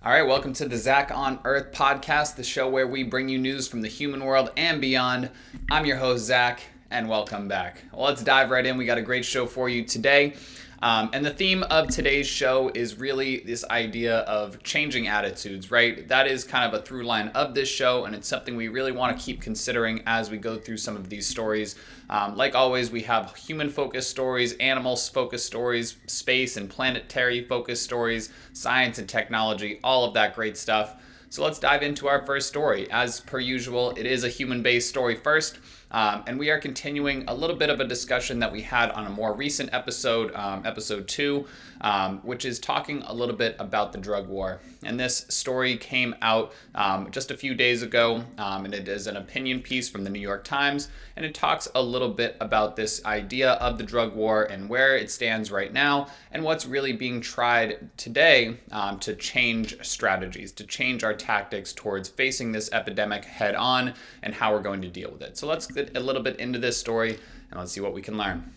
All right, welcome to the Zach on Earth podcast, the show where we bring you news from the human world and beyond. I'm your host, Zach, and welcome back. Well, let's dive right in. We got a great show for you today. And the theme of today's show is really this idea of changing attitudes, right? That is kind of a through line of this show, and it's something we really want to keep considering as we go through some of these stories. Like always, we have human-focused stories, animal-focused stories, space and planetary-focused stories, science and technology, all of that great stuff. So let's dive into our first story. As per usual, it is a human-based story first. And we are continuing a little bit of a discussion that we had on a more recent episode, episode 2, which is talking a little bit about the drug war. And this story came out just a few days ago, and it is an opinion piece from the New York Times, and it talks a little bit about this idea of the drug war and where it stands right now, and what's really being tried today to change strategies, to change our tactics towards facing this epidemic head on and how we're going to deal with it. So let's get a little bit into this story and let's see what we can learn.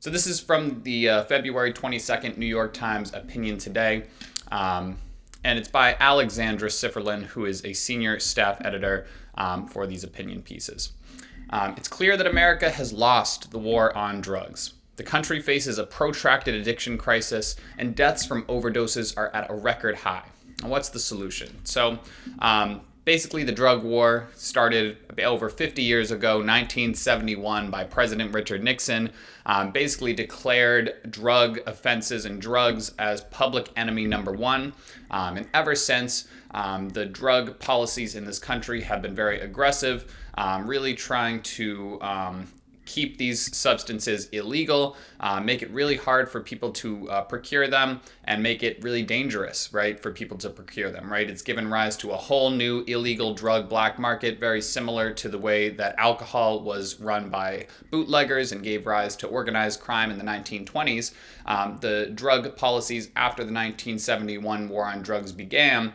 So this is from the February 22nd New York Times Opinion Today, and it's by Alexandra Sifferlin, who is a senior staff editor for these opinion pieces. It's clear that America has lost the war on drugs. The country faces a protracted addiction crisis, and deaths from overdoses are at a record high. And what's the solution? So basically, the drug war started over 50 years ago, 1971, by President Richard Nixon, basically declared drug offenses and drugs as public enemy number one. And ever since, the drug policies in this country have been very aggressive, really trying to keep these substances illegal, make it really hard for people to procure them, and make it really dangerous, right, for people to procure them, right? It's given rise to a whole new illegal drug black market, very similar to the way that alcohol was run by bootleggers and gave rise to organized crime in the 1920s. The drug policies after the 1971 war on drugs began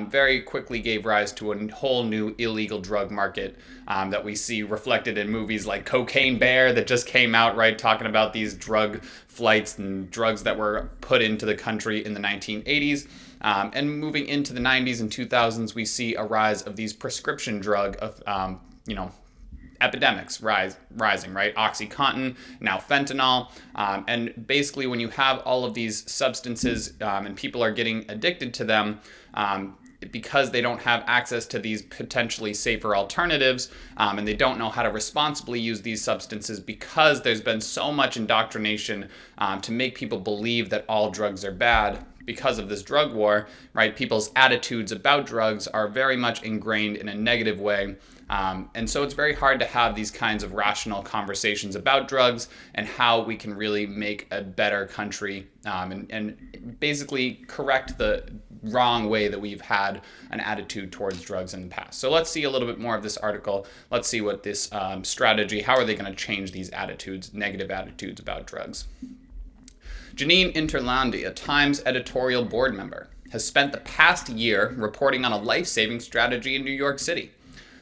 very quickly gave rise to a whole new illegal drug market that we see reflected in movies like Cocaine Bear that just came out, right, talking about these drug flights and drugs that were put into the country in the 1980s. And moving into the 90s and 2000s, we see a rise of these prescription drug epidemics rising, right? OxyContin, now fentanyl. And basically when you have all of these substances and people are getting addicted to them, because they don't have access to these potentially safer alternatives, and they don't know how to responsibly use these substances because there's been so much indoctrination to make people believe that all drugs are bad. Because of this drug war, right, people's attitudes about drugs are very much ingrained in a negative way. And so it's very hard to have these kinds of rational conversations about drugs and how we can really make a better country and basically correct the wrong way that we've had an attitude towards drugs in the past. So let's see a little bit more of this article. Let's see what this strategy, how are they going to change these attitudes, negative attitudes about drugs. Janine Interlandi, a Times editorial board member, has spent the past year reporting on a life-saving strategy in New York City.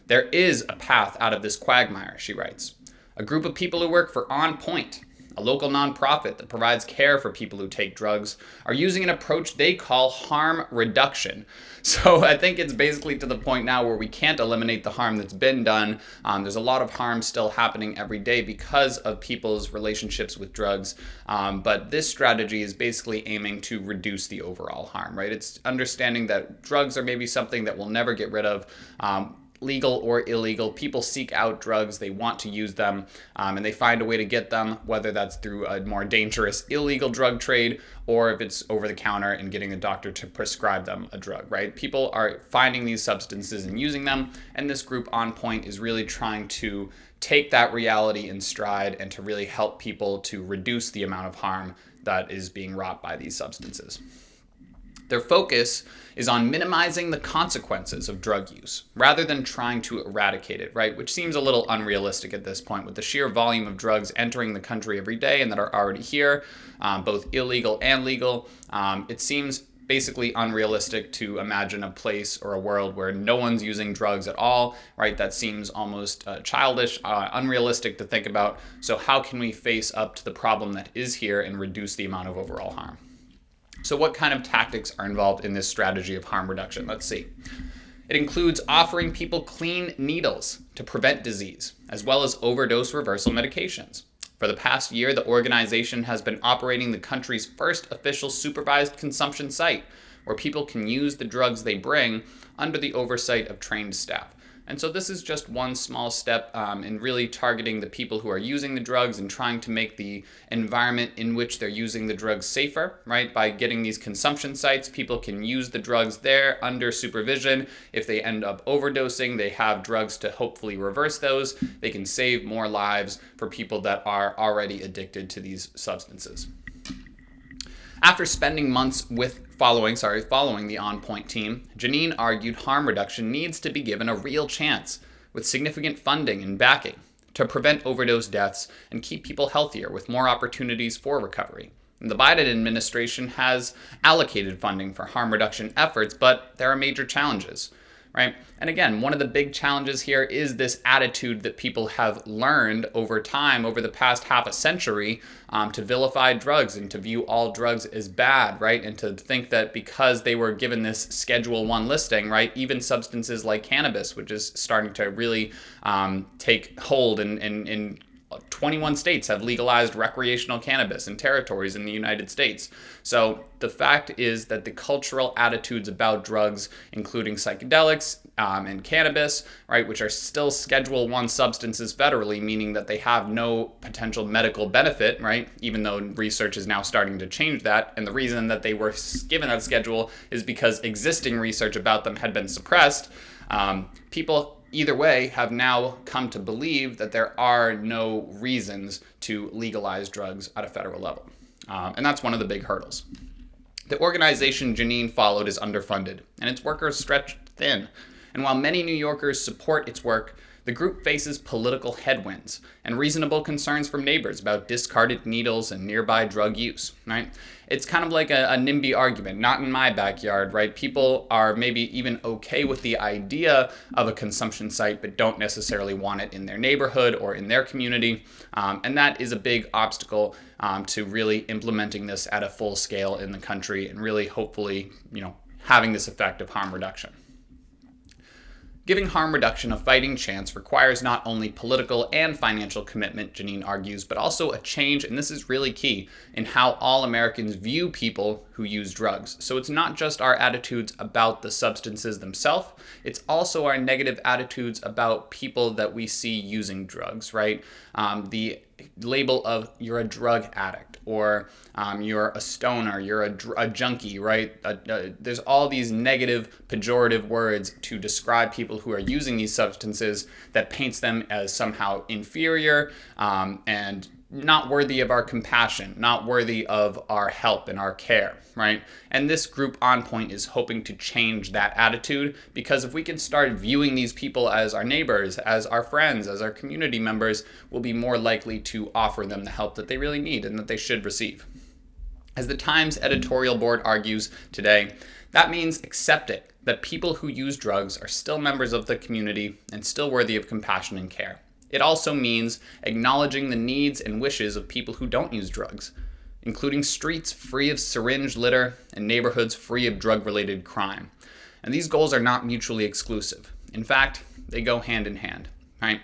There is a path out of this quagmire, she writes. A group of people who work for On Point, a local nonprofit that provides care for people who take drugs, are using an approach they call harm reduction. So I think it's basically to the point now where we can't eliminate the harm that's been done. There's a lot of harm still happening every day because of people's relationships with drugs. But this strategy is basically aiming to reduce the overall harm, right? It's understanding that drugs are maybe something that we'll never get rid of. Legal or illegal, people seek out drugs, they want to use them, and they find a way to get them, whether that's through a more dangerous illegal drug trade or if it's over the counter and getting a doctor to prescribe them a drug, right? People are finding these substances and using them, and this group On Point is really trying to take that reality in stride and to really help people to reduce the amount of harm that is being wrought by these substances. Their focus is on minimizing the consequences of drug use rather than trying to eradicate it, right? Which seems a little unrealistic at this point with the sheer volume of drugs entering the country every day and that are already here, both illegal and legal. It seems basically unrealistic to imagine a place or a world where no one's using drugs at all, right? That seems almost childish, unrealistic to think about. So how can we face up to the problem that is here and reduce the amount of overall harm? So what kind of tactics are involved in this strategy of harm reduction? Let's see. It includes offering people clean needles to prevent disease, as well as overdose reversal medications. For the past year, the organization has been operating the country's first official supervised consumption site, where people can use the drugs they bring under the oversight of trained staff. And so this is just one small step in really targeting the people who are using the drugs and trying to make the environment in which they're using the drugs safer, right? By getting these consumption sites, people can use the drugs there under supervision. If they end up overdosing, they have drugs to hopefully reverse those. They can save more lives for people that are already addicted to these substances. After spending months following the On Point team, Janine argued harm reduction needs to be given a real chance with significant funding and backing to prevent overdose deaths and keep people healthier with more opportunities for recovery. And the Biden administration has allocated funding for harm reduction efforts, but there are major challenges. Right? And again, one of the big challenges here is this attitude that people have learned over time, over the past half a century, to vilify drugs and to view all drugs as bad, right? And to think that because they were given this Schedule I listing, right, even substances like cannabis, which is starting to really take hold in 21 states have legalized recreational cannabis in territories in the United States. So the fact is that the cultural attitudes about drugs, including psychedelics and cannabis, right, which are still Schedule I substances federally, meaning that they have no potential medical benefit, right, even though research is now starting to change that. And the reason that they were given that schedule is because existing research about them had been suppressed. People either way have now come to believe that there are no reasons to legalize drugs at a federal level. And that's one of the big hurdles. The organization Janine followed is underfunded, and its workers stretched thin. And while many New Yorkers support its work, the group faces political headwinds and reasonable concerns from neighbors about discarded needles and nearby drug use, right? It's kind of like a NIMBY argument, not in my backyard, right? People are maybe even okay with the idea of a consumption site, but don't necessarily want it in their neighborhood or in their community. And that is a big obstacle to really implementing this at a full scale in the country and really hopefully, having this effect of harm reduction. Giving harm reduction a fighting chance requires not only political and financial commitment, Janine argues, but also a change, and this is really key, in how all Americans view people who use drugs. So it's not just our attitudes about the substances themselves, it's also our negative attitudes about people that we see using drugs, right? The label of you're a drug addict or you're a stoner, you're a junkie, right? There's all these negative, pejorative words to describe people who are using these substances that paints them as somehow inferior and not worthy of our compassion, not worthy of our help and our care, right? And this group On Point is hoping to change that attitude, because if we can start viewing these people as our neighbors, as our friends, as our community members, we'll be more likely to offer them the help that they really need and that they should receive. As the Times editorial board argues today, that means accepting that people who use drugs are still members of the community and still worthy of compassion and care. It also means acknowledging the needs and wishes of people who don't use drugs, including streets free of syringe litter and neighborhoods free of drug-related crime. And these goals are not mutually exclusive. In fact, they go hand in hand, right?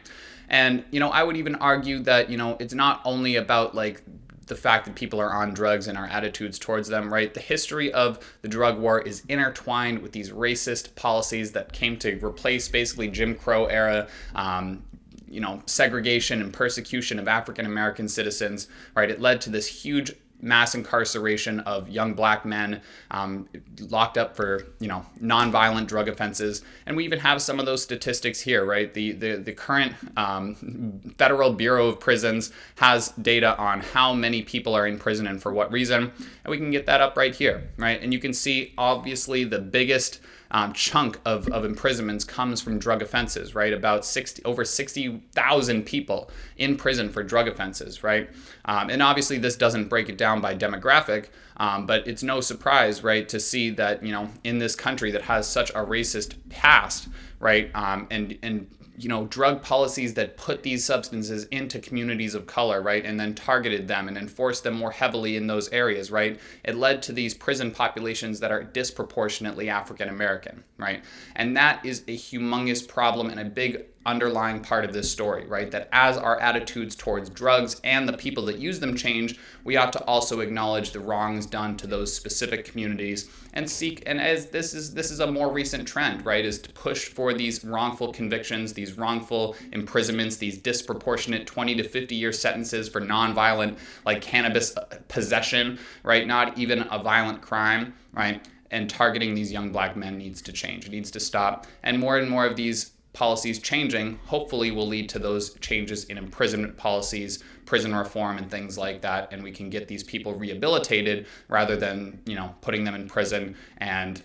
And, I would even argue that, it's not only about the fact that people are on drugs and our attitudes towards them, right? The history of the drug war is intertwined with these racist policies that came to replace basically Jim Crow era segregation and persecution of African American citizens, right? It led to this huge mass incarceration of young black men locked up for, nonviolent drug offenses. And we even have some of those statistics here, right? The current Federal Bureau of Prisons has data on how many people are in prison and for what reason. And we can get that up right here, right? And you can see, obviously, the biggest chunk of imprisonments comes from drug offenses, right? About over 60,000 people in prison for drug offenses, right? And obviously this doesn't break it down by demographic, but it's no surprise, right, to see that, in this country that has such a racist past, right, and drug policies that put these substances into communities of color, right, and then targeted them and enforced them more heavily in those areas, right, it led to these prison populations that are disproportionately African American, right? And that is a humongous problem and a big underlying part of this story, right? That as our attitudes towards drugs and the people that use them change, we ought to also acknowledge the wrongs done to those specific communities and seek, and as this is a more recent trend, right, is to push for these wrongful convictions, these wrongful imprisonments, these disproportionate 20 to 50 year sentences for nonviolent, like cannabis possession, right? Not even a violent crime, right? And targeting these young black men needs to change. It needs to stop. And more of these policies changing hopefully will lead to those changes in imprisonment policies, prison reform, and things like that, and we can get these people rehabilitated rather than putting them in prison and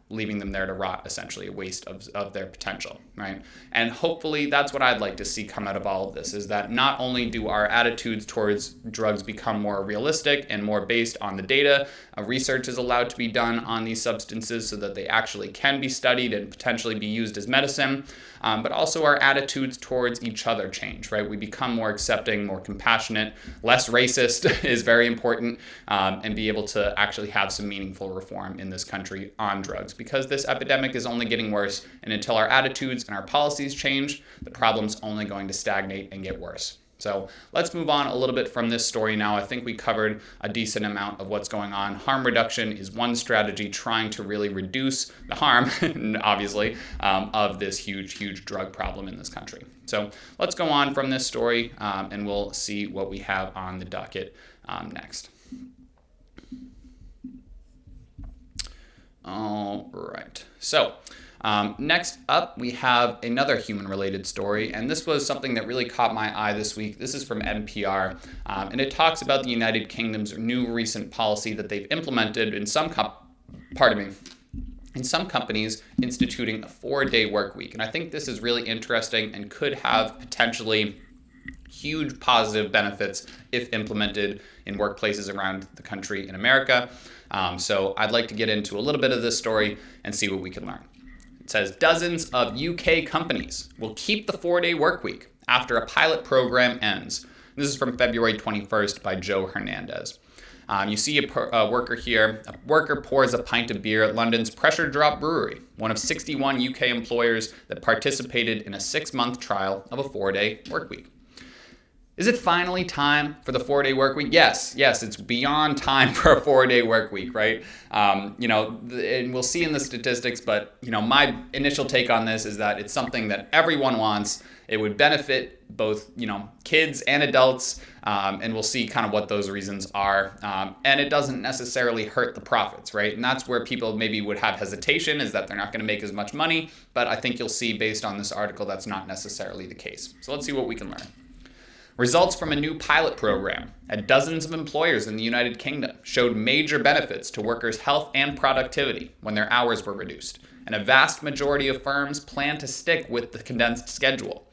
leaving them there to rot, essentially a waste of their potential, right? And hopefully that's what I'd like to see come out of all of this, is that not only do our attitudes towards drugs become more realistic and more based on the data, research is allowed to be done on these substances so that they actually can be studied and potentially be used as medicine, but also our attitudes towards each other change, right? We become more accepting, more compassionate, less racist is very important, and be able to actually have some meaningful reform in this country on drugs, because this epidemic is only getting worse, and until our attitudes and our policies change, the problem's only going to stagnate and get worse. So let's move on a little bit from this story now. I think we covered a decent amount of what's going on. Harm reduction is one strategy trying to really reduce the harm, obviously, of this huge drug problem in this country. So let's go on from this story, and we'll see what we have on the docket next. All right. So next up, we have another human-related story, and this was something that really caught my eye this week. This is from NPR, and it talks about the United Kingdom's new recent policy that they've implemented in some companies instituting a 4-day work week. And I think this is really interesting and could have potentially huge positive benefits if implemented in workplaces around the country in America. So I'd like to get into a little bit of this story and see what we can learn. It says dozens of UK companies will keep the 4-day work week after a pilot program ends. This is from February 21st by Joe Hernandez. You see a worker here. A worker pours a pint of beer at London's Pressure Drop Brewery, one of 61 UK employers that participated in a 6-month trial of a 4-day work week. Is it finally time for the 4-day work week? Yes, it's beyond time for a 4-day work week, right? And we'll see in the statistics, but my initial take on this is that it's something that everyone wants. It would benefit both, kids and adults, and we'll see kind of what those reasons are. And it doesn't necessarily hurt the profits, right? And that's where people maybe would have hesitation, is that they're not going to make as much money. But I think you'll see based on this article that's not necessarily the case. So let's see what we can learn. Results from a new pilot program at dozens of employers in the United Kingdom showed major benefits to workers' health and productivity when their hours were reduced, and a vast majority of firms plan to stick with the condensed schedule.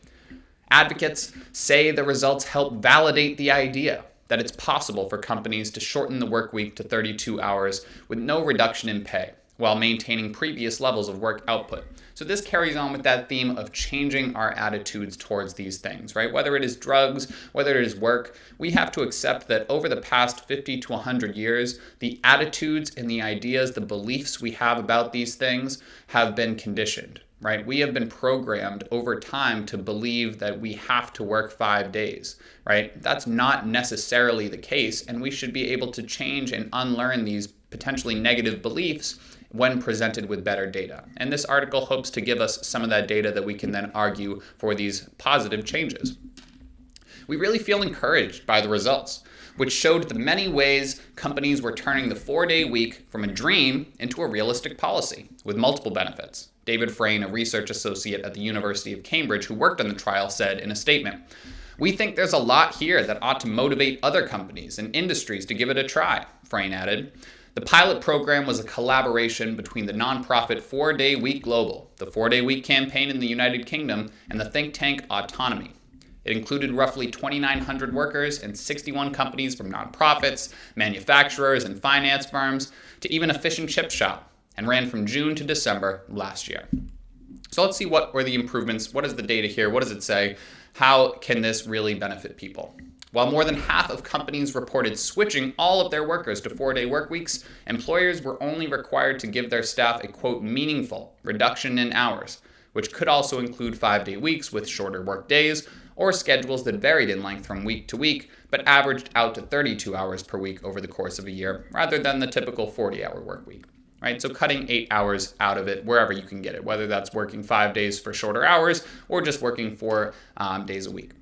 Advocates say the results help validate the idea that it's possible for companies to shorten the work week to 32 hours with no reduction in pay, while maintaining previous levels of work output. So this carries on with that theme of changing our attitudes towards these things, right? Whether it is drugs, whether it is work, we have to accept that over the past 50 to 100 years, the attitudes and the ideas, the beliefs we have about these things have been conditioned, right? We have been programmed over time to believe that we have to work 5 days, right? That's not necessarily the case, and we should be able to change and unlearn these potentially negative beliefs when presented with better data. And this article hopes to give us some of that data that we can then argue for these positive changes. We really feel encouraged by the results, which showed the many ways companies were turning the 4-day week from a dream into a realistic policy with multiple benefits. David Frayne, a research associate at the University of Cambridge who worked on the trial, said in a statement, "We think there's a lot here that ought to motivate other companies and industries to give it a try," Frayne added. The pilot program was a collaboration between the nonprofit 4-Day Week Global, the 4-Day Week campaign in the United Kingdom, and the think tank Autonomy. It included roughly 2,900 workers and 61 companies from nonprofits, manufacturers, and finance firms to even a fish and chip shop, and ran from June to December last year. So let's see what were the improvements. What is the data here? What does it say? How can this really benefit people? While more than half of companies reported switching all of their workers to 4-day work weeks, employers were only required to give their staff a, quote, meaningful reduction in hours, which could also include 5-day weeks with shorter work days or schedules that varied in length from week to week, but averaged out to 32 hours per week over the course of a year, rather than the typical 40-hour work week. Right? So cutting 8 hours out of it wherever you can get it, whether that's working 5 days for shorter hours or just working 4 days a week.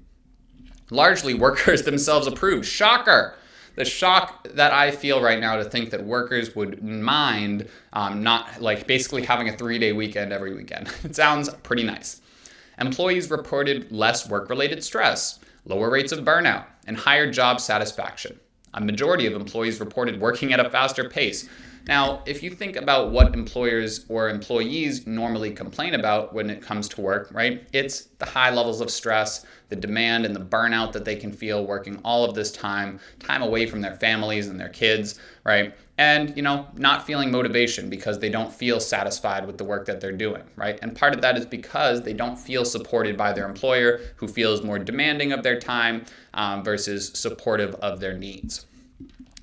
Largely, workers themselves approved. Shocker! The shock that I feel right now to think that workers would mind not like basically having a 3-day weekend every weekend. It sounds pretty nice. Employees reported less work-related stress, lower rates of burnout, and higher job satisfaction. A majority of employees reported working at a faster pace. Now, if you think about what employers or employees normally complain about when it comes to work, right? It's the high levels of stress, the demand and the burnout that they can feel working all of this time away from their families and their kids, right? And, not feeling motivation because they don't feel satisfied with the work that they're doing, right? And part of that is because they don't feel supported by their employer, who feels more demanding of their time versus supportive of their needs.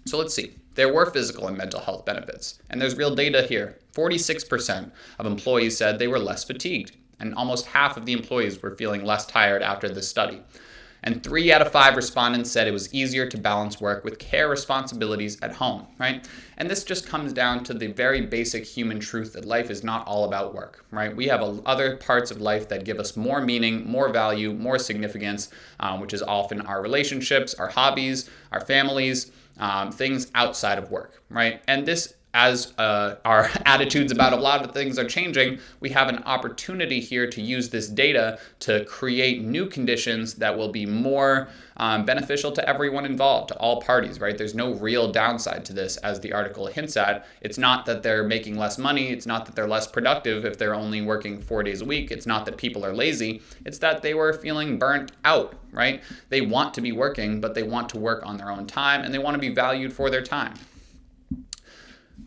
So let's see. There were physical and mental health benefits, and there's real data here. 46% of employees said they were less fatigued, and almost half of the employees were feeling less tired after this study. And 3 out of 5 respondents said it was easier to balance work with care responsibilities at home, right? And this just comes down to the very basic human truth that life is not all about work, right? We have other parts of life that give us more meaning, more value, more significance, which is often our relationships, our hobbies, our families, things outside of work, right? And this, as our attitudes about a lot of things are changing, we have an opportunity here to use this data to create new conditions that will be more beneficial to everyone involved, to all parties, right? There's no real downside to this, as the article hints at. It's not that they're making less money. It's not that they're less productive if they're only working 4 days a week. It's not that people are lazy. It's that they were feeling burnt out, right? They want to be working, but they want to work on their own time, and they want to be valued for their time.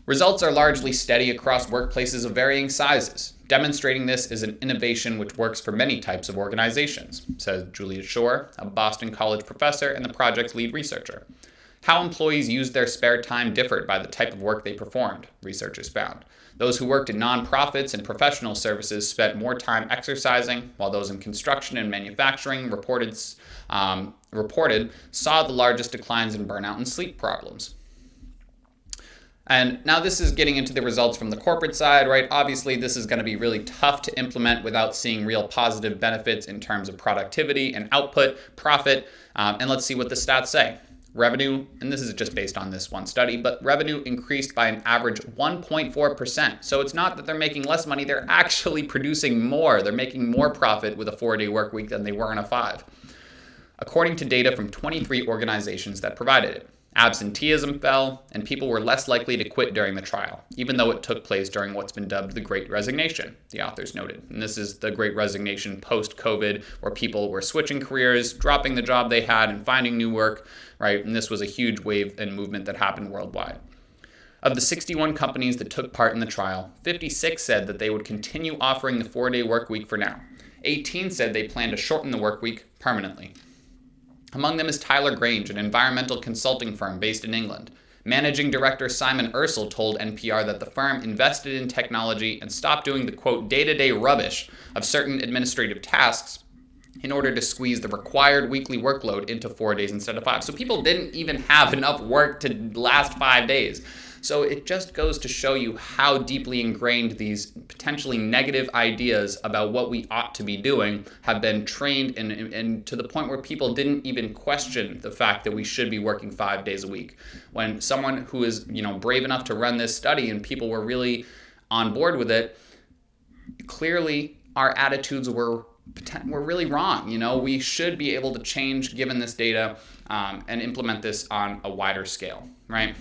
Results are largely steady across workplaces of varying sizes. Demonstrating this is an innovation which works for many types of organizations, says Julia Shore, a Boston College professor and the project's lead researcher. How employees used their spare time differed by the type of work they performed, researchers found. Those who worked in nonprofits and professional services spent more time exercising, while those in construction and manufacturing reported saw the largest declines in burnout and sleep problems. And now this is getting into the results from the corporate side, right? Obviously, this is going to be really tough to implement without seeing real positive benefits in terms of productivity and output, profit. And let's see what the stats say. Revenue, and this is just based on this one study, but revenue increased by an average 1.4%. So it's not that they're making less money, they're actually producing more. They're making more profit with a 4-day work week than they were in a 5. According to data from 23 organizations that provided it. Absenteeism fell, and people were less likely to quit during the trial, even though it took place during what's been dubbed the Great Resignation, the authors noted. And this is the Great Resignation post-COVID, where people were switching careers, dropping the job they had, and finding new work, right? And this was a huge wave and movement that happened worldwide. Of the 61 companies that took part in the trial, 56 said that they would continue offering the 4-day work week for now. 18 said they plan to shorten the work week permanently. Among them is Tyler Grange, an environmental consulting firm based in England. Managing director Simon Ursel told NPR that the firm invested in technology and stopped doing the, quote, day-to-day rubbish of certain administrative tasks in order to squeeze the required weekly workload into 4 days instead of 5. So people didn't even have enough work to last 5 days. So it just goes to show you how deeply ingrained these potentially negative ideas about what we ought to be doing have been trained and to the point where people didn't even question the fact that we should be working 5 days a week. When someone who is, brave enough to run this study and people were really on board with it, clearly our attitudes were really wrong. We should be able to change given this data and implement this on a wider scale, right?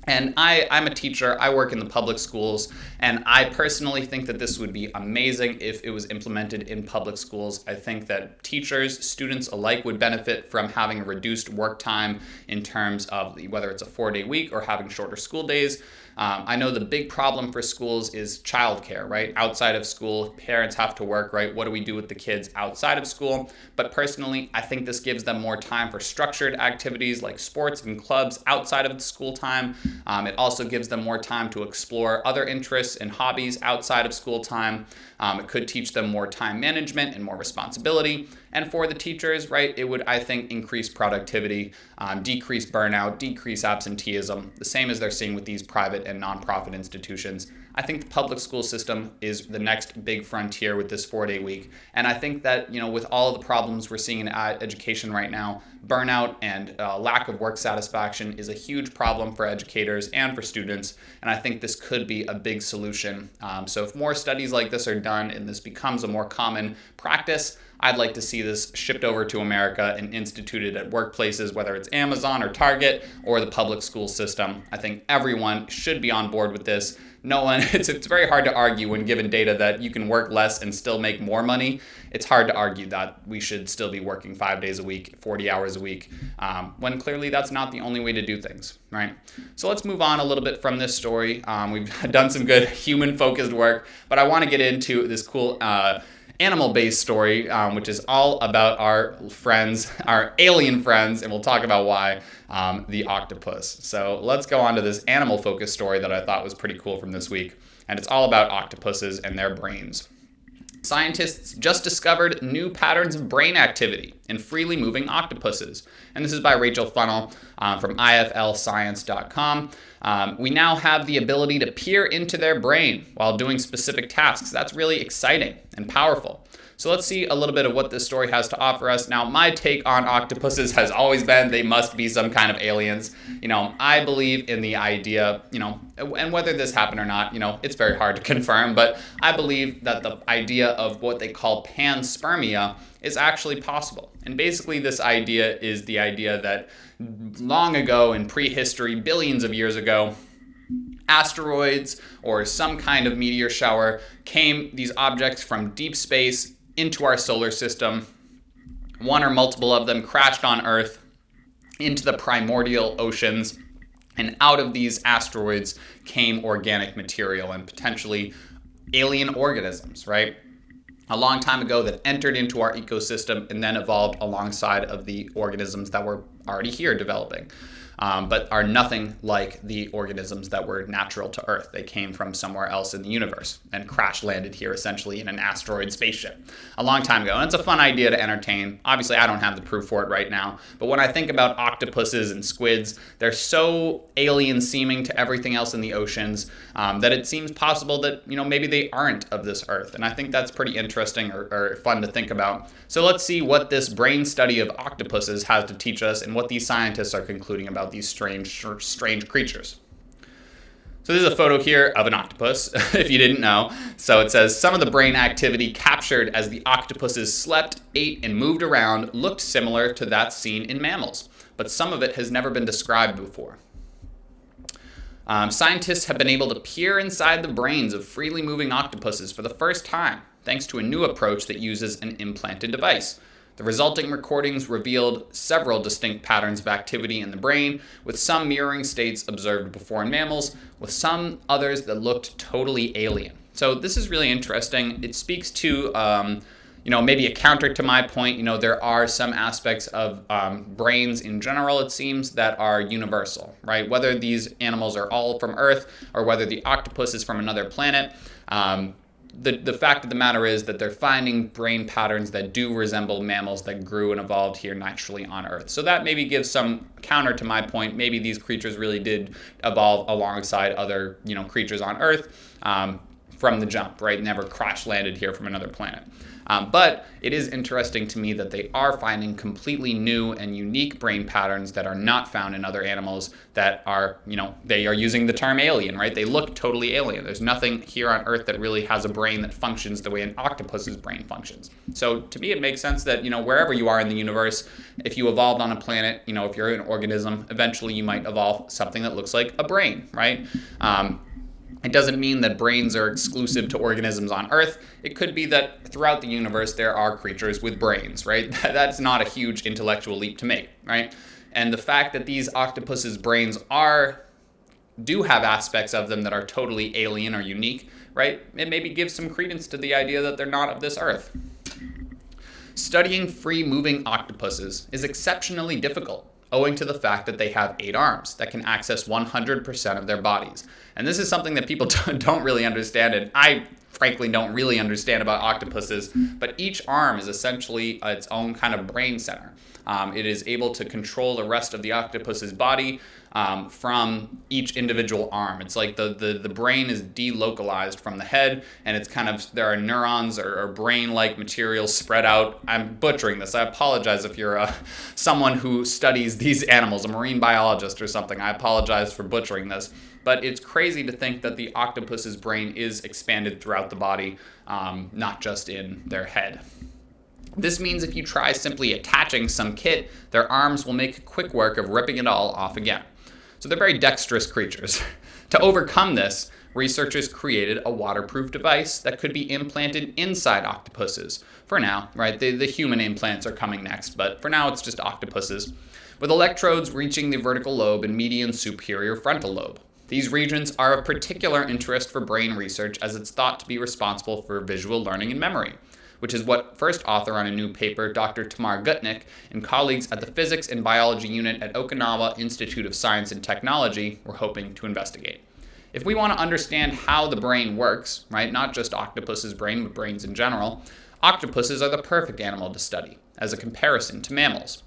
And I'm a teacher, I work in the public schools, and I personally think that this would be amazing if it was implemented in public schools. I think that teachers, students alike would benefit from having a reduced work time in terms of whether it's a 4-day week or having shorter school days. I know the big problem for schools is childcare, right? Outside of school, parents have to work, right? What do we do with the kids outside of school? But personally, I think this gives them more time for structured activities like sports and clubs outside of the school time. It also gives them more time to explore other interests and hobbies outside of school time. It could teach them more time management and more responsibility. And for the teachers, right, it would, I think, increase productivity, decrease burnout, decrease absenteeism, the same as they're seeing with these private and nonprofit institutions. I think the public school system is the next big frontier with this 4-day week. And I think that, with all of the problems we're seeing in education right now, burnout and lack of work satisfaction is a huge problem for educators and for students. And I think this could be a big solution. So if more studies like this are done and this becomes a more common practice, I'd like to see this shipped over to America and instituted at workplaces, whether it's Amazon or Target or the public school system. I think everyone should be on board with this. No one, it's very hard to argue when given data that you can work less and still make more money. It's hard to argue that we should still be working 5 days a week, 40 hours a week, when clearly that's not the only way to do things, right? So let's move on a little bit from this story. We've done some good human-focused work, but I want to get into this cool animal-based story, which is all about our friends, our alien friends, and we'll talk about why, the octopus. So let's go on to this animal-focused story that I thought was pretty cool from this week, and it's all about octopuses and their brains. Scientists just discovered new patterns of brain activity in freely moving octopuses. And this is by Rachel Funnell from iflscience.com. We now have the ability to peer into their brain while doing specific tasks. That's really exciting and powerful. So let's see a little bit of what this story has to offer us. Now, my take on octopuses has always been they must be some kind of aliens. I believe in the idea, and whether this happened or not, it's very hard to confirm, but I believe that the idea of what they call panspermia is actually possible. And basically this idea is the idea that long ago in prehistory, billions of years ago, asteroids or some kind of meteor shower came these objects from deep space into our solar system. One or multiple of them crashed on Earth into the primordial oceans, and out of these asteroids came organic material and potentially alien organisms, right? A long time ago that entered into our ecosystem and then evolved alongside of the organisms that were already here developing. But are nothing like the organisms that were natural to Earth. They came from somewhere else in the universe and crash landed here essentially in an asteroid spaceship a long time ago. And it's a fun idea to entertain. Obviously, I don't have the proof for it right now. But when I think about octopuses and squids, they're so alien seeming to everything else in the oceans that it seems possible that, maybe they aren't of this Earth. And I think that's pretty interesting or fun to think about. So let's see what this brain study of octopuses has to teach us and what these scientists are concluding about these strange creatures. So this is a photo here of an octopus, if you didn't know. So it says, some of the brain activity captured as the octopuses slept, ate, and moved around looked similar to that seen in mammals, but some of it has never been described before. Scientists have been able to peer inside the brains of freely moving octopuses for the first time, thanks to a new approach that uses an implanted device. The resulting recordings revealed several distinct patterns of activity in the brain, with some mirroring states observed before in mammals, with some others that looked totally alien. So this is really interesting. It speaks to, maybe a counter to my point. There are some aspects of brains in general, it seems, that are universal, right? Whether these animals are all from Earth or whether the octopus is from another planet, the fact of the matter is that they're finding brain patterns that do resemble mammals that grew and evolved here naturally on Earth. So that maybe gives some counter to my point. Maybe these creatures really did evolve alongside other, creatures on Earth from the jump, right? Never crash landed here from another planet. But it is interesting to me that they are finding completely new and unique brain patterns that are not found in other animals that are, they are using the term alien, right? They look totally alien. There's nothing here on Earth that really has a brain that functions the way an octopus's brain functions. So to me, it makes sense that, wherever you are in the universe, if you evolved on a planet, if you're an organism, eventually you might evolve something that looks like a brain, right? It doesn't mean that brains are exclusive to organisms on Earth. It could be that throughout the universe there are creatures with brains, right? That's not a huge intellectual leap to make, right? And the fact that these octopus's brains are do have aspects of them that are totally alien or unique, right? It maybe gives some credence to the idea that they're not of this earth. Studying free-moving octopuses is exceptionally difficult, owing to the fact that they have 8 arms that can access 100% of their bodies. And this is something that people don't really understand, and I frankly don't really understand about octopuses, but each arm is essentially its own kind of brain center. It is able to control the rest of the octopus's body from each individual arm. It's like the brain is delocalized from the head, and it's kind of, there are neurons or brain-like materials spread out. I'm butchering this. I apologize if you're someone who studies these animals, a marine biologist or something. I apologize for butchering this. But it's crazy to think that the octopus's brain is expanded throughout the body, not just in their head. This means if you try simply attaching some kit, their arms will make quick work of ripping it all off again. So they're very dexterous creatures. To overcome this, researchers created a waterproof device that could be implanted inside octopuses. For now, right? The human implants are coming next, but for now it's just octopuses, with electrodes reaching the vertical lobe and median superior frontal lobe. These regions are of particular interest for brain research, as it's thought to be responsible for visual learning and memory, which is what first author on a new paper, Dr. Tamar Gutnick, and colleagues at the Physics and Biology Unit at Okinawa Institute of Science and Technology were hoping to investigate. If we want to understand how the brain works, right, not just octopus's brain, but brains in general, octopuses are the perfect animal to study, as a comparison to mammals.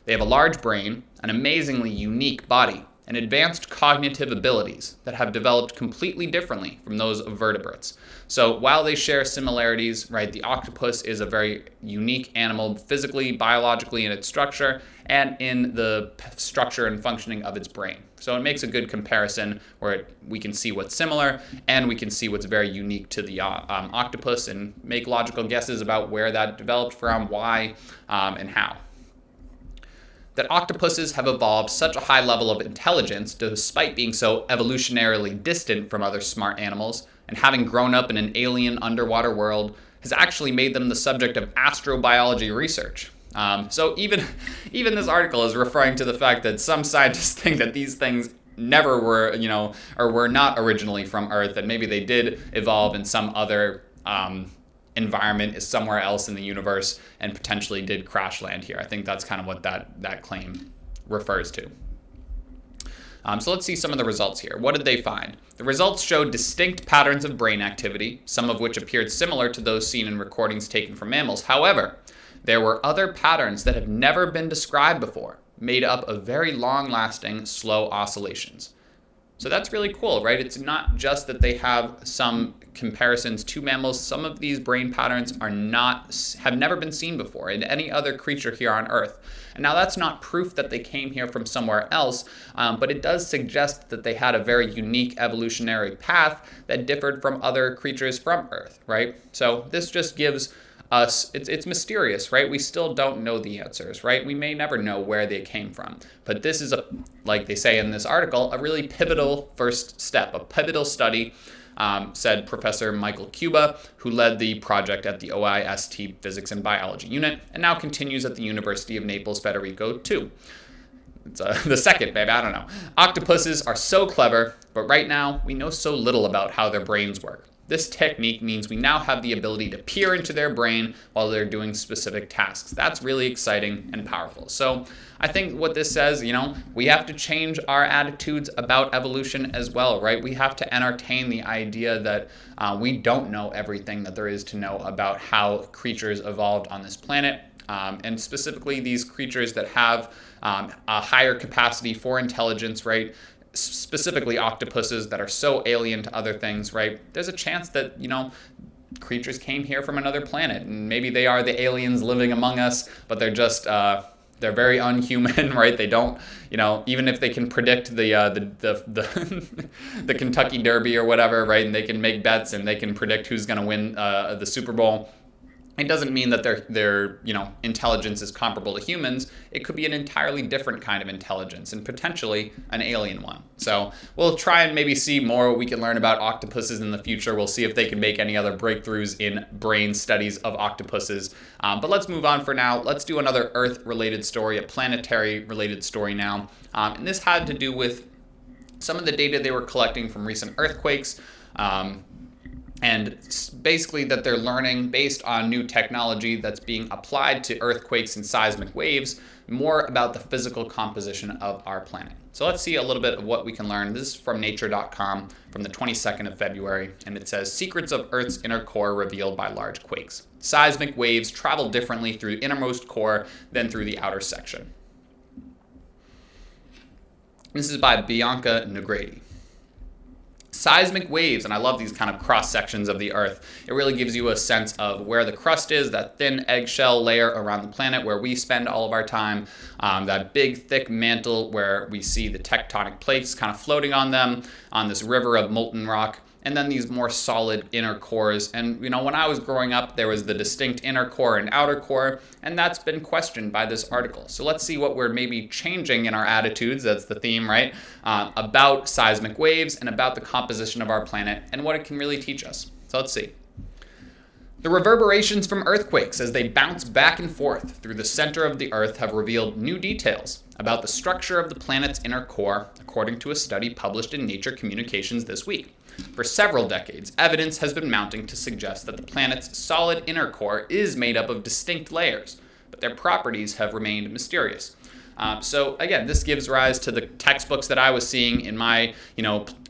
They have a large brain, an amazingly unique body, and advanced cognitive abilities that have developed completely differently from those of vertebrates. So while they share similarities, right, the octopus is a very unique animal physically, biologically in its structure, and in the structure and functioning of its brain. So it makes a good comparison where we can see what's similar and we can see what's very unique to the octopus and make logical guesses about where that developed from, why, and how. That octopuses have evolved such a high level of intelligence despite being so evolutionarily distant from other smart animals and having grown up in an alien underwater world has actually made them the subject of astrobiology research. So even this article is referring to the fact that some scientists think that these things never were, or were not originally from Earth, and maybe they did evolve in some other environment is somewhere else in the universe and potentially did crash land here. I think that's kind of what that claim refers to. So let's see some of the results here. What did they find? The results showed distinct patterns of brain activity, some of which appeared similar to those seen in recordings taken from mammals. However, there were other patterns that have never been described before, made up of very long-lasting, slow oscillations. So that's really cool, right? It's not just that they have some comparisons to mammals. Some of these brain patterns have never been seen before in any other creature here on Earth. And now that's not proof that they came here from somewhere else, but it does suggest that they had a very unique evolutionary path that differed from other creatures from Earth, right? So this just gives us, it's mysterious, right? We still don't know the answers, right? We may never know where they came from. But this is, like they say in this article, a really pivotal first step, a pivotal study, said Professor Michael Cuba, who led the project at the OIST Physics and Biology Unit, and now continues at the University of Naples Federico II. It's the second, babe, I don't know. Octopuses are so clever, but right now we know so little about how their brains work. This technique means we now have the ability to peer into their brain while they're doing specific tasks. That's really exciting and powerful. So I think what this says, we have to change our attitudes about evolution as well, right? We have to entertain the idea that we don't know everything that there is to know about how creatures evolved on this planet. And specifically these creatures that have a higher capacity for intelligence, right? Specifically octopuses that are so alien to other things, right? There's a chance that, creatures came here from another planet, and maybe they are the aliens living among us, but they're just, they're very unhuman, right? They don't, even if they can predict the Kentucky Derby or whatever, right? And they can make bets and they can predict who's going to win the Super Bowl. It doesn't mean that their intelligence is comparable to humans. It could be an entirely different kind of intelligence and potentially an alien one. So we'll try and maybe see more what we can learn about octopuses in the future. We'll see if they can make any other breakthroughs in brain studies of octopuses. But let's move on for now. Let's do another Earth-related story, a planetary-related story now. And this had to do with some of the data they were collecting from recent earthquakes, and basically that they're learning based on new technology that's being applied to earthquakes and seismic waves, more about the physical composition of our planet. So let's see a little bit of what we can learn. This is from nature.com from the 22nd of February, and it says, secrets of Earth's inner core revealed by large quakes. Seismic waves travel differently through the innermost core than through the outer section. This is by Bianca Negrete. Seismic waves, and I love these kind of cross sections of the Earth. It really gives you a sense of where the crust is, that thin eggshell layer around the planet where we spend all of our time, that big thick mantle where we see the tectonic plates kind of floating on them, on this river of molten rock, and then these more solid inner cores. And when I was growing up, there was the distinct inner core and outer core, and that's been questioned by this article. So let's see what we're maybe changing in our attitudes, that's the theme, right, about seismic waves and about the composition of our planet and what it can really teach us. So let's see. The reverberations from earthquakes as they bounce back and forth through the center of the Earth have revealed new details about the structure of the planet's inner core, according to a study published in Nature Communications this week. For several decades, evidence has been mounting to suggest that the planet's solid inner core is made up of distinct layers, but their properties have remained mysterious. So again, this gives rise to the textbooks that I was seeing in my,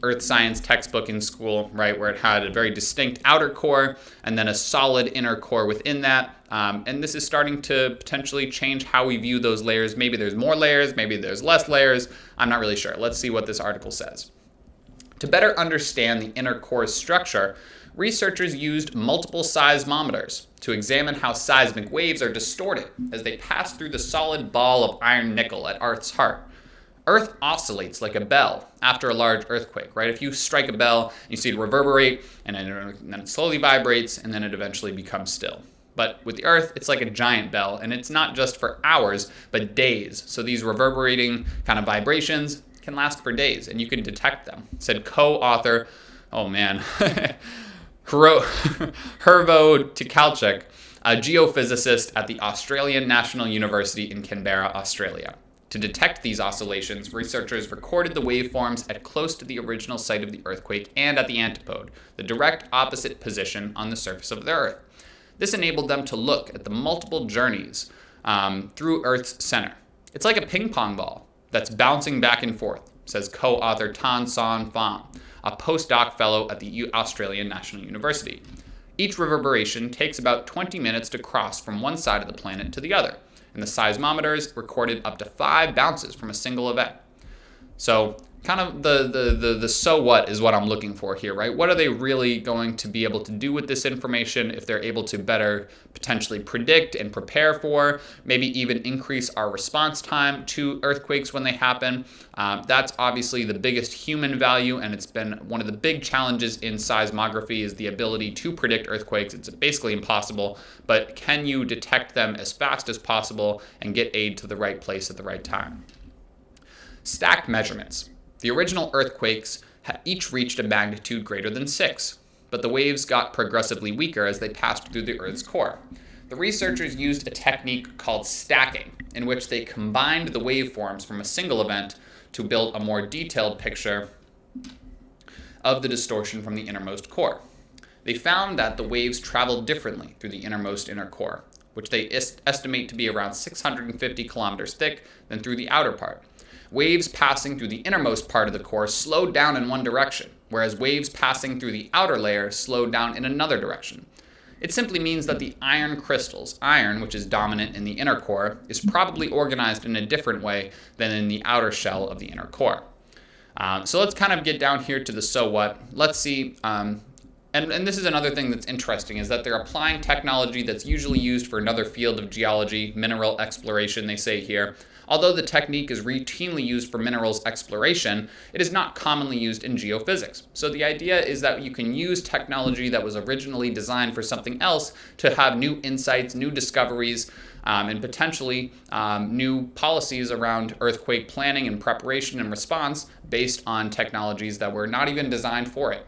earth science textbook in school, right, where it had a very distinct outer core and then a solid inner core within that. And this is starting to potentially change how we view those layers. Maybe there's more layers, maybe there's less layers. I'm not really sure. Let's see what this article says. To better understand the inner core's structure, researchers used multiple seismometers to examine how seismic waves are distorted as they pass through the solid ball of iron nickel at Earth's heart. Earth oscillates like a bell after a large earthquake, right? If you strike a bell, you see it reverberate, and then it slowly vibrates, and then it eventually becomes still. But with the Earth, it's like a giant bell, and it's not just for hours, but days. So these reverberating kind of vibrations can last for days, and you can detect them, said co-author, Hervo Tkalchik, a geophysicist at the Australian National University in Canberra, Australia. To detect these oscillations, researchers recorded the waveforms at close to the original site of the earthquake and at the antipode, the direct opposite position on the surface of the Earth. This enabled them to look at the multiple journeys through Earth's center. It's like a ping pong ball that's bouncing back and forth, says co-author Tan Son Pham, a postdoc fellow at the Australian National University. Each reverberation takes about 20 minutes to cross from one side of the planet to the other, and the seismometers recorded up to 5 bounces from a single event. So kind of the so what is what I'm looking for here, right? What are they really going to be able to do with this information if they're able to better potentially predict and prepare for, maybe even increase our response time to earthquakes when they happen? That's obviously the biggest human value, and it's been one of the big challenges in seismography is the ability to predict earthquakes. It's basically impossible, but can you detect them as fast as possible and get aid to the right place at the right time? Stacked measurements. The original earthquakes each reached a magnitude greater than 6, but the waves got progressively weaker as they passed through the Earth's core. The researchers used a technique called stacking, in which they combined the waveforms from a single event to build a more detailed picture of the distortion from the innermost core. They found that the waves traveled differently through the innermost inner core, which they estimate to be around 650 kilometers thick, than through the outer part. Waves passing through the innermost part of the core slowed down in one direction, whereas waves passing through the outer layer slowed down in another direction. It simply means that the iron crystals, iron, which is dominant in the inner core, is probably organized in a different way than in the outer shell of the inner core. So let's kind of get down here to the so what. Let's see, and this is another thing that's interesting, is that they're applying technology that's usually used for another field of geology, mineral exploration, they say here. Although the technique is routinely used for minerals exploration, it is not commonly used in geophysics. So the idea is that you can use technology that was originally designed for something else to have new insights, new discoveries, and potentially new policies around earthquake planning and preparation and response based on technologies that were not even designed for it.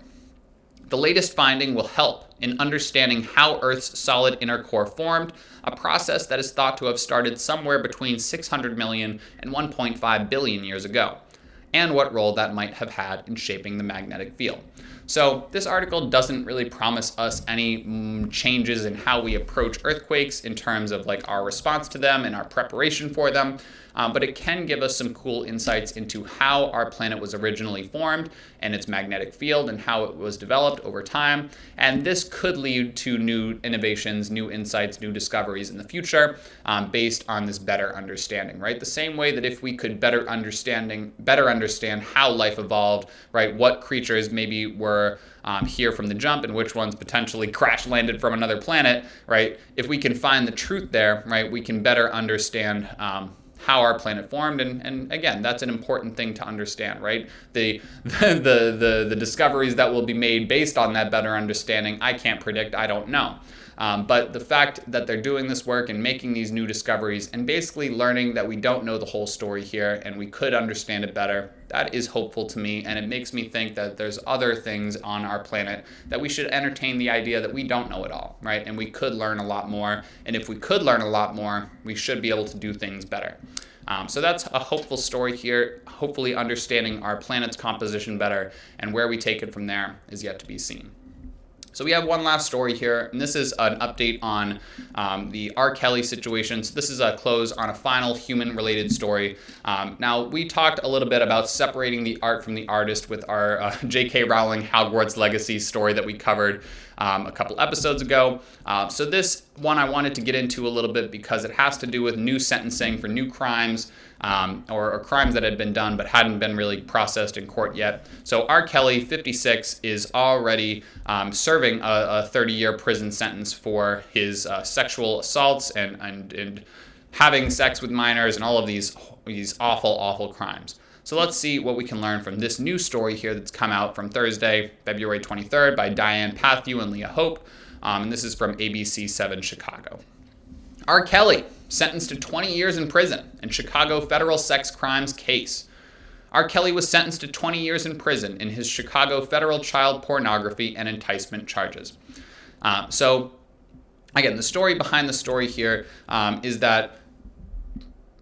The latest finding will help in understanding how Earth's solid inner core formed, a process that is thought to have started somewhere between 600 million and 1.5 billion years ago. and what role that might have had in shaping the magnetic field. So this article doesn't really promise us any changes in how we approach earthquakes in terms of like our response to them and our preparation for them, but it can give us some cool insights into how our planet was originally formed and its magnetic field and how it was developed over time. And this could lead to new innovations, new insights, new discoveries in the future based on this better understanding, right? The same way that if we could better understand how life evolved, right? What creatures maybe were here from the jump and which ones potentially crash landed from another planet, right? If we can find the truth there, right, we can better understand how our planet formed, and again, that's an important thing to understand, right? The discoveries that will be made based on that better understanding, I can't predict, I don't know. But the fact that they're doing this work and making these new discoveries and basically learning that we don't know the whole story here and we could understand it better, that is hopeful to me, and it makes me think that there's other things on our planet that we should entertain the idea that we don't know it all, right? And we could learn a lot more, and if we could learn a lot more, we should be able to do things better. So that's a hopeful story here. Hopefully understanding our planet's composition better, and where we take it from there is yet to be seen. So we have one last story here, and this is an update on the R. Kelly situation. So this is a close on a final human-related story. Now, we talked a little bit about separating the art from the artist with our J.K. Rowling Hogwarts Legacy story that we covered a couple episodes ago. So this one I wanted to get into a little bit because it has to do with new sentencing for new crimes, or crimes that had been done but hadn't been really processed in court yet. So R. Kelly, 56, is already serving a 30-year prison sentence for his sexual assaults and having sex with minors and all of these awful, awful crimes. So let's see what we can learn from this new story here that's come out from Thursday, February 23rd by Diane Pathew and Leah Hope. And this is from ABC 7 Chicago. R. Kelly, sentenced to 20 years in prison in Chicago federal sex crimes case. R. Kelly was sentenced to 20 years in prison in his Chicago federal child pornography and enticement charges. So, again, the story behind the story here is that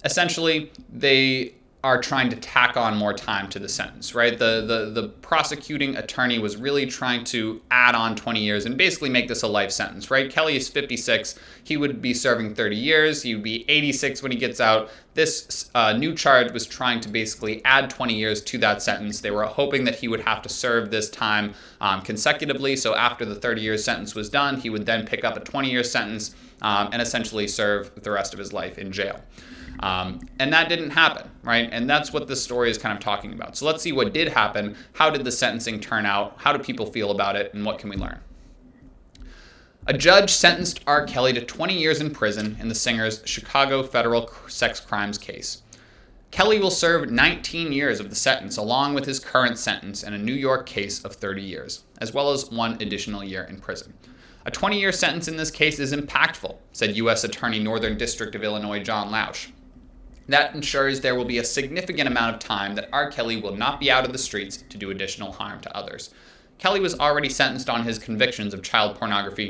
essentially they are trying to tack on more time to the sentence, right? The prosecuting attorney was really trying to add on 20 years and basically make this a life sentence, right? Kelly is 56. He would be serving 30 years. He would be 86 when he gets out. This new charge was trying to basically add 20 years to that sentence. They were hoping that he would have to serve this time consecutively. So after the 30-year sentence was done, he would then pick up a 20-year sentence and essentially serve the rest of his life in jail. And that didn't happen, right? And that's what this story is kind of talking about. So let's see what did happen. How did the sentencing turn out? How do people feel about it? And what can we learn? A judge sentenced R. Kelly to 20 years in prison in the singer's Chicago federal sex crimes case. Kelly will serve 19 years of the sentence along with his current sentence in a New York case of 30 years, as well as 1 additional year in prison. A 20-year sentence in this case is impactful, said U.S. Attorney Northern District of Illinois John Lausch. That ensures there will be a significant amount of time that R. Kelly will not be out of the streets to do additional harm to others. Kelly was sentenced on his convictions of child pornography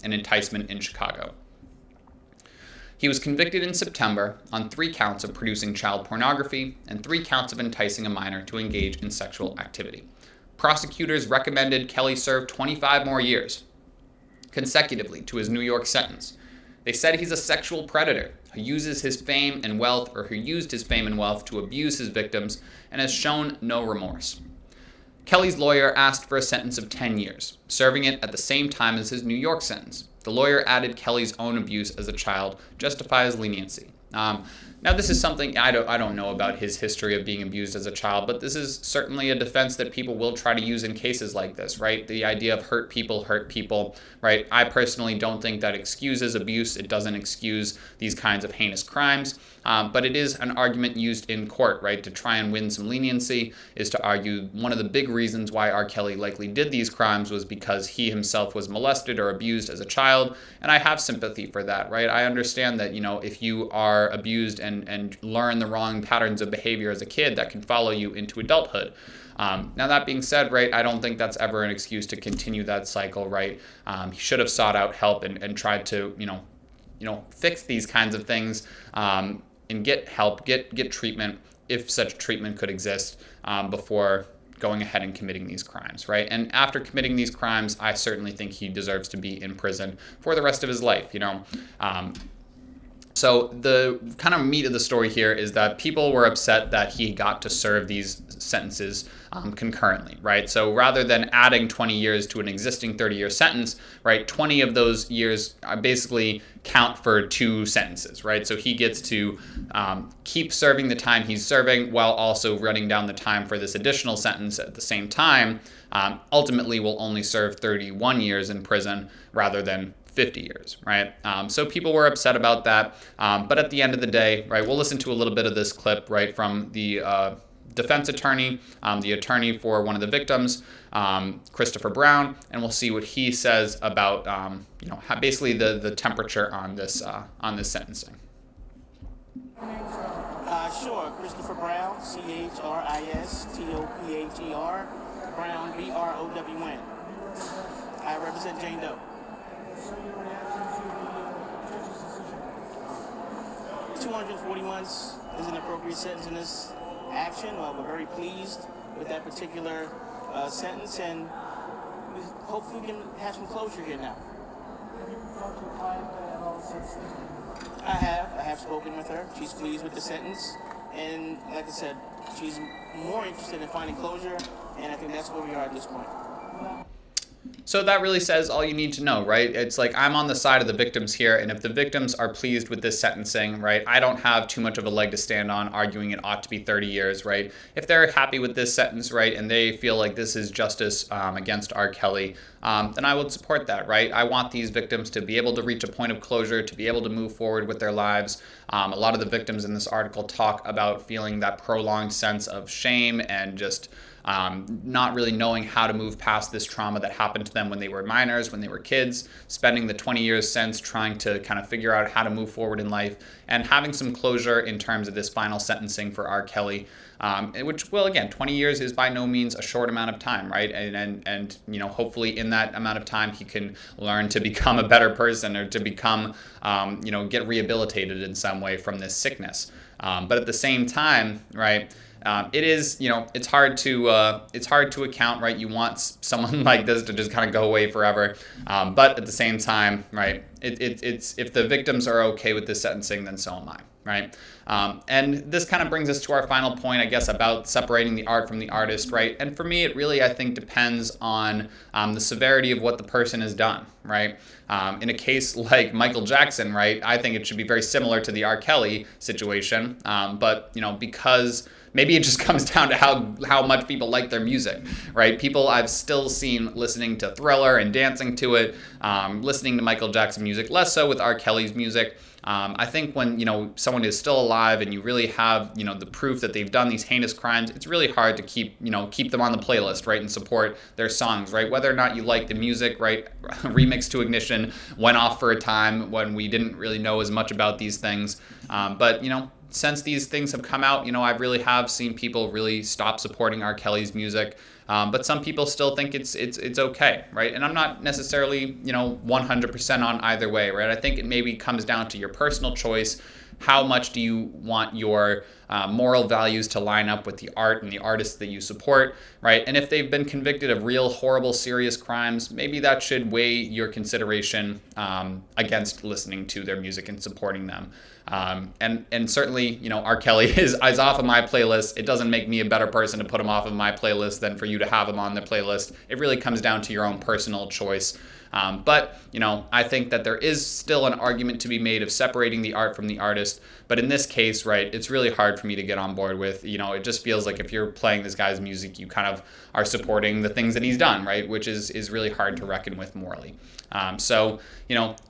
and enticement in Chicago. He was convicted in September on 3 counts of producing child pornography and 3 counts of enticing a minor to engage in sexual activity. Prosecutors recommended Kelly serve 25 more years consecutively to his New York sentence. They said he's a sexual predator who used his fame and wealth to abuse his victims and has shown no remorse. Kelly's lawyer asked for a sentence of 10 years, serving it at the same time as his New York sentence. The lawyer added Kelly's own abuse as a child justifies leniency. Now, this is something I don't know about his history of being abused as a child, but this is certainly a defense that people will try to use in cases like this, right? The idea of hurt people, right? I personally don't think that excuses abuse. It doesn't excuse these kinds of heinous crimes, but it is an argument used in court, right? To try and win some leniency is to argue one of the big reasons why R. Kelly likely did these crimes was because he himself was molested or abused as a child, and I have sympathy for that, right? I understand that, if you are abused and learn the wrong patterns of behavior as a kid, that can follow you into adulthood. Now, that being said, right, I don't think that's ever an excuse to continue that cycle, right? He should have sought out help and tried to, fix these kinds of things, and get help, get treatment if such treatment could exist, before going ahead and committing these crimes, right? And after committing these crimes, I certainly think he deserves to be in prison for the rest of his life. So the kind of meat of the story here is that people were upset that he got to serve these sentences concurrently, right? So rather than adding 20 years to an existing 30-year sentence, right, 20 of those years basically count for 2 sentences, right? So he gets to keep serving the time he's serving while also running down the time for this additional sentence at the same time. Ultimately will only serve 31 years in prison rather than 50 years, right? So people were upset about that. But at the end of the day, right, we'll listen to a little bit of this clip, right, from the defense attorney, the attorney for one of the victims, Christopher Brown, and we'll see what he says about, basically the temperature on this sentencing. Sure, Christopher Brown, CHRISTOPHER, Brown, BROWN. I represent Jane Doe. 240 months is an appropriate sentence in this action. We're very pleased with that particular sentence, and hopefully we can have some closure here now. I have spoken with her. She's pleased with the sentence, and like I said, she's more interested in finding closure, and I think that's where we are at this point. So that really says all you need to know, right? It's like, I'm on the side of the victims here, and if the victims are pleased with this sentencing, right, I don't have too much of a leg to stand on arguing it ought to be 30 years, right? If they're happy with this sentence, right, and they feel like this is justice against R. Kelly, then I would support that, right? I want these victims to be able to reach a point of closure, to be able to move forward with their lives. A lot of the victims in this article talk about feeling that prolonged sense of shame and just not really knowing how to move past this trauma that happened to them when they were minors, when they were kids, spending the 20 years since trying to kind of figure out how to move forward in life, and having some closure in terms of this final sentencing for R. Kelly, which, well, again, 20 years is by no means a short amount of time, right? And hopefully in that amount of time he can learn to become a better person, or to become, get rehabilitated in some way from this sickness. But at the same time, right, it is, it's hard to account, right? You want someone like this to just kind of go away forever. But at the same time, right, it's if the victims are okay with this sentencing, then so am I, right? And this kind of brings us to our final point, I guess, about separating the art from the artist, right? And for me, it really, I think, depends on the severity of what the person has done, right? In a case like Michael Jackson, right, I think it should be very similar to the R. Kelly situation. But, because maybe it just comes down to how much people like their music, right? People I've still seen listening to Thriller and dancing to it, listening to Michael Jackson music, less so with R. Kelly's music. I think when, someone is still alive and you really have, the proof that they've done these heinous crimes, it's really hard to keep them on the playlist, right, and support their songs, right? Whether or not you like the music, right? Remix to Ignition went off for a time when we didn't really know as much about these things. But, since these things have come out, I really have seen people really stop supporting R. Kelly's music. But some people still think it's okay, right? And I'm not necessarily, 100% on either way, right? I think it maybe comes down to your personal choice. How much do you want your moral values to line up with the art and the artists that you support, right? And if they've been convicted of real, horrible, serious crimes, maybe that should weigh your consideration against listening to their music and supporting them. And certainly, R. Kelly is off of my playlist. It doesn't make me a better person to put him off of my playlist than for you to have him on the playlist. It really comes down to your own personal choice. But I think that there is still an argument to be made of separating the art from the artist. But in this case, right, it's really hard for me to get on board with. It just feels like if you're playing this guy's music, you kind of are supporting the things that he's done, right, which is really hard to reckon with morally. So,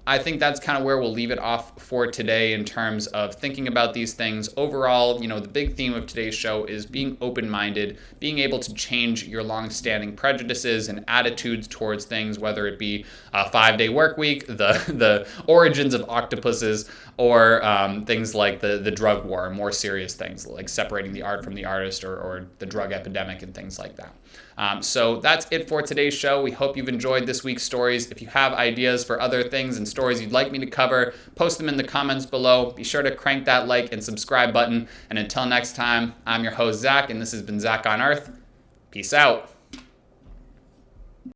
I think that's kind of where we'll leave it off for today in terms of thinking about these things. Overall, the big theme of today's show is being open-minded, being able to change your long-standing prejudices and attitudes towards things, whether it be a 5-day work week, the origins of octopuses, or things like the drug war, more serious things, like separating the art from the artist, or the drug epidemic and things like that. So that's it for today's show. We hope you've enjoyed this week's stories. If you have ideas for other things and stories you'd like me to cover, post them in the comments below. Be sure to crank that like and subscribe button. And until next time, I'm your host, Zach, and this has been Zach on Earth. Peace out.